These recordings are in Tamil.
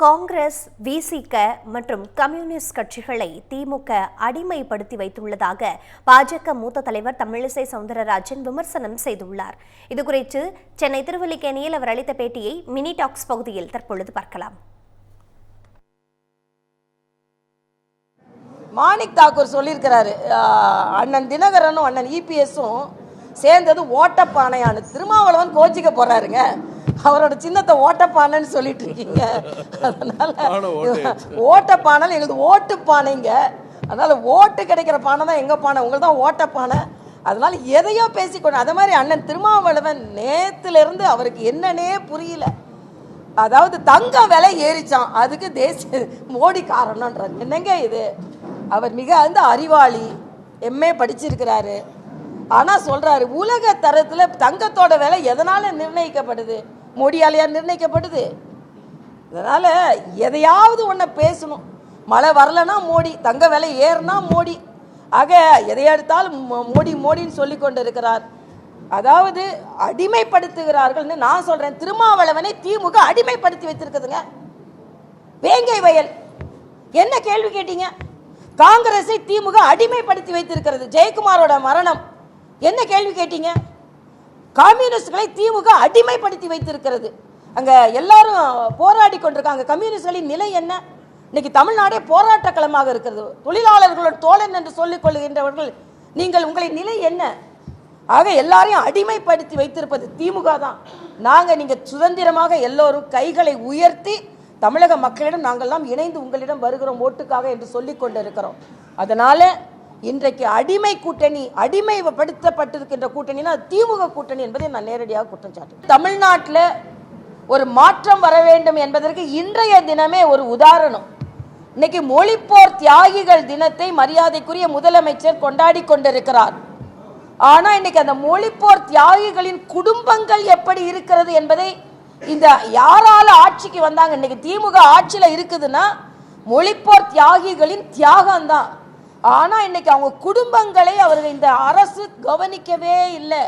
காங்கிரஸ், விசிக மற்றும் கம்யூனிஸ்ட் கட்சிகளை திமுக அடிமைப்படுத்தி வைத்துள்ளதாக பாஜக மூத்த தலைவர் தமிழிசை சவுந்தரராஜன் விமர்சனம் செய்துள்ளார். இதுகுறித்து சென்னை திருவல்லிக்கேணியில் அவர் அளித்த பேட்டியை மினி டாக்ஸ் பகுதியில் தற்பொழுது பார்க்கலாம். மாணிக் தாக்கூர் சொல்லியிருக்கிறாரு, அண்ணன் தினகரனும் அண்ணன் இபிஎஸும் சேர்ந்தது ஓட்டப்பானையானு. திருமாவளவன் கோச்சிக்க போறாருங்க, அவரோட சின்னத்தை ஓட்டப்பானைன்னு சொல்லிட்டு இருக்கீங்க. அதனால ஓட்டப்பானை எங்களுக்கு ஓட்டு பானைங்க. அதனால ஓட்டு கிடைக்கிற பானை தான் எங்க பானை, உங்களுக்கு தான் ஓட்டப்பானை. அதனால எதையோ பேசிக்கொண்டு அதே மாதிரி அண்ணன் திருமாவளவன் நேத்துல இருந்து அவருக்கு என்னன்னே புரியல. அதாவது தங்கம் விலை ஏறிச்சான், அதுக்கு தேசிய மோடி காரணம்ன்றார். என்னங்க இது? அவர் மிக அறிவாளி, எம்ஏ படிச்சிருக்கிறாரு. ஆனால் சொல்கிறாரு உலக தரத்தில் தங்கத்தோட விலை எதனால் நிர்ணயிக்கப்படுது? மோடியாலையா நிர்ணயிக்கப்படுது? அதனால் எதையாவது ஒன்று பேசணும். மழை வரலன்னா மோடி, தங்க விலை ஏறுனா மோடி. ஆக எதை எடுத்தாலும் மோடி மோடின்னு சொல்லி கொண்டு இருக்கிறார். அதாவது அடிமைப்படுத்துகிறார்கள்னு நான் சொல்கிறேன். திருமாவளவனை திமுக அடிமைப்படுத்தி வைத்திருக்குதுங்க. வேங்கை வயல் என்ன கேள்வி கேட்டீங்க? காங்கிரஸை திமுக அடிமைப்படுத்தி வைத்திருக்கிறது. ஜெயக்குமாரோட மரணம் என்ன கேள்வி கேட்டீங்க? கம்யூனிஸ்டுகளை திமுக அடிமைப்படுத்தி வைத்திருக்கிறது. அங்க எல்லாரும் போராடி கொண்டிருக்காங்க. கம்யூனிஸ்டுகளின் நிலை என்ன? இன்னைக்கு தமிழ்நாடே போராட்ட களமாக இருக்கிறது. தொழிலாளர்களோட தோழன் என்று சொல்லிக் கொள்கின்றவர்கள் நீங்கள், உங்களின் நிலை என்ன? ஆக எல்லாரையும் அடிமைப்படுத்தி வைத்திருப்பது திமுக தான். நீங்க சுதந்திரமாக எல்லோரும் கைகளை உயர்த்தி தமிழக மக்களிடம் நாங்கள்லாம் இணைந்து உங்களிடம் வருகிறோம் ஓட்டுக்காக என்று சொல்லிக் கொண்டிருக்கிறோம். அதனால இன்றைக்கு அடிமை கூட்டணி, அடிமைப்படுத்தப்பட்டிருக்கின்ற கூட்டணினா திமுக கூட்டணி என்பதை நான் நேரடியாக குற்றம் சாட்டுகிறேன். தமிழ்நாட்டில் ஒரு மாற்றம் வர வேண்டும் என்பதற்கு இன்றைய தினமே ஒரு உதாரணம். இன்னைக்கு மொழிப்போர் தியாகிகள் தினத்தை மரியாதைக்குரிய முதலமைச்சர் கொண்டாடி கொண்டிருக்கிறார். ஆனா இன்னைக்கு அந்த மொழிப்போர் தியாகிகளின் குடும்பங்கள் எப்படி இருக்கிறது என்பதை, இந்த யாரால ஆட்சிக்கு வந்தாங்க, இன்னைக்கு திமுக ஆட்சியில் இருக்குதுன்னா மொழிப்போர் தியாகிகளின் தியாகம் தான். ஆனா இன்னைக்கு அவங்க குடும்பங்களை அவர்கள் இந்த அரசு கவனிக்கவே இல்லை.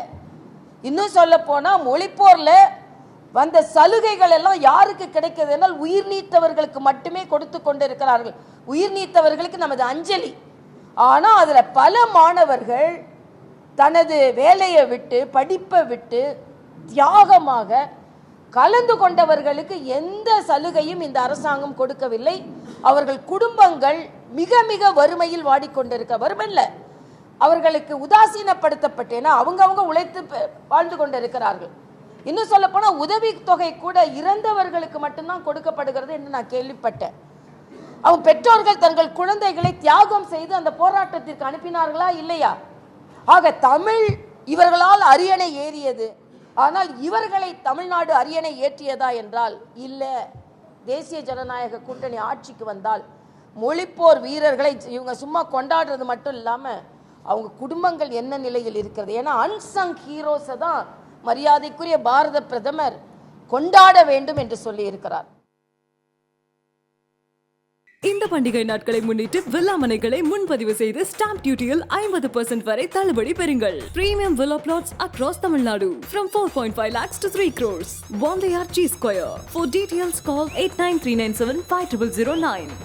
இன்னும் சொல்ல போனா மொழிப்போர்ல வந்த சலுகைகள் எல்லாம் யாருக்கு கிடைக்கிறது என்றால் உயிர் நீத்தவர்களுக்கு மட்டுமே கொடுத்து கொண்டிருக்கிறார்கள். உயிர் நீத்தவர்களுக்கு நமது அஞ்சலி. ஆனா அதுல பல மாணவர்கள் தனது வேலையை விட்டு, படிப்பை விட்டு தியாகமாக கலந்து கொண்டவர்களுக்கு எந்த சலுகையும் இந்த அரசாங்கம் கொடுக்கவில்லை. அவர்கள் குடும்பங்கள் மிக மிக வறுமையில் வாடிக்கொண்டிருக்க, வறுமையில் அவர்களுக்கு உதாசீனப்படுத்தப்பட்டேன்னா அவங்க உழைத்து வாழ்ந்து கொண்டிருக்கிறார்கள். இன்னும் சொல்ல போனா உதவி தொகை கூட இறந்தவர்களுக்கு மட்டும்தான் கொடுக்கப்படுகிறது என்று நான் கேள்விப்பட்டேன். அவங்க பெற்றோர்கள் தங்கள் குழந்தைகளை தியாகம் செய்து அந்த போராட்டத்திற்கு அனுப்பினார்களா இல்லையா? ஆக தமிழ் இவர்களால் அரியணை ஏறியது. ஆனால் இவர்களை தமிழ்நாடு அரியணை ஏற்றியதா என்றால் இல்லை. தேசிய ஜனநாயக கூட்டணி ஆட்சிக்கு வந்தால் மொழிப்போர் வீரர்களை இவங்க சும்மா கொண்டாடுறது மட்டும் இல்லாமல் அவங்க குடும்பங்கள் என்ன நிலையில் இருக்கிறது? ஏன்னா அன்சங் ஹீரோஸை தான் மரியாதைக்குரிய பாரத பிரதமர் கொண்டாட வேண்டும் என்று சொல்லி இருக்கிறார். இந்த பண்டிகை நாட்களை முன்னிட்டு வில்லா மனைகளை முன்பதிவு செய்து ஸ்டாம்ப் டியூட்டியில் 50% வரை தள்ளுபடி பெறுங்கள். Premium villa plots across Tamil Nadu from 4.5 lakhs to 3 crores. One layer G Square. For details call 89397 5009.